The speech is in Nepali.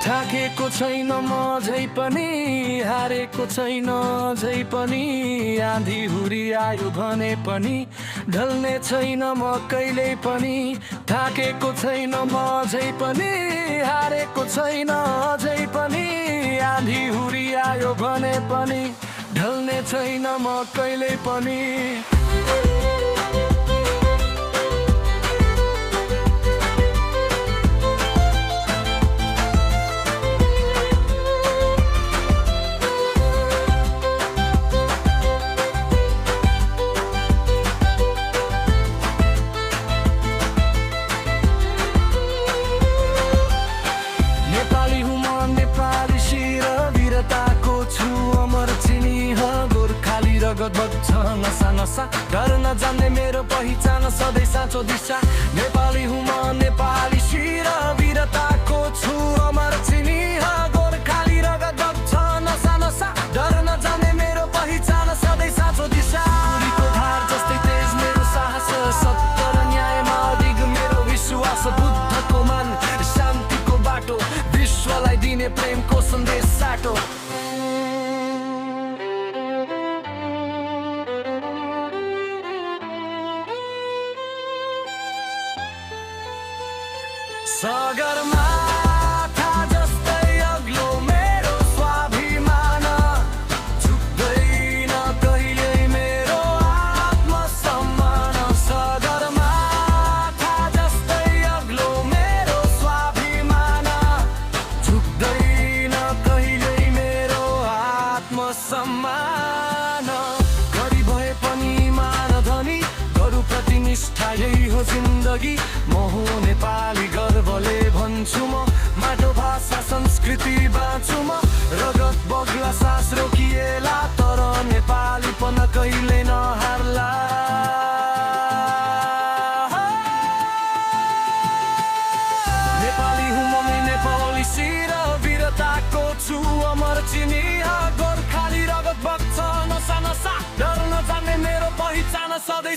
थाकेको छैन म झै पनि, हारेको छैन झै पनि। आँधी हुरी आयो भने पनि ढल्ने छैन म कहिल्यै पनि। थाकेको छैन म झै पनि, हारेको छैन झै पनि। आँधी हुरी आयो भने पनि ढल्ने छैन म कहिल्यै पनि। नेपाली हुँ म नेपाली शिर वीरताको छु अमर चिनी ह। गोर्खाली रगत बग्छ नसा नसा, डर नजान्ने मेरो पहिचान सधैँ साँचो दिशा। नेपाली हुँ म नेपाली शिर वीरताको छु अमर चिनी ह। गोर्खाली रगत बग्छ नसा नसा, डर नजान्ने मेरो पहिचान सधैँ साँचो दिशा। गोलीको धार जस्तै तेज मेरो साहस, सत्य र न्यायमा अडिग मेरो विश्वास। बुद्धको मान शान्तिको बाटो, विश्वलाई दिने प्रेमको सन्देश साटो। सगरमाथा जस्तै अग्लो मेरो स्वाभिमान, झुक्दैन कहिल्यै मेरो आत्मसम्मान। सगरमाथा जस्तै अग्लो मेरो स्वाभिमान, झुक्दैन कहिल्यै मेरो आत्मसम्मान। गरिब भए पनि मान धनी, गरुप्रति निष्ठा यही हो जिन्दगी। म हुँ नेपाली गर्वले भन्छु म, माटो भाषा संस्कृति बाँच्छु म। रगत बग्ला सास रोकिएला, तर नेपालीपन कहिले नहार्ला। नेपाली हुँ म नेपाली शिर वीरताको छु अमर चिनी ह। गोर्खाली रगत बग्छ नसा नसा, डर नजान्ने मेरो पहिचान सधैँ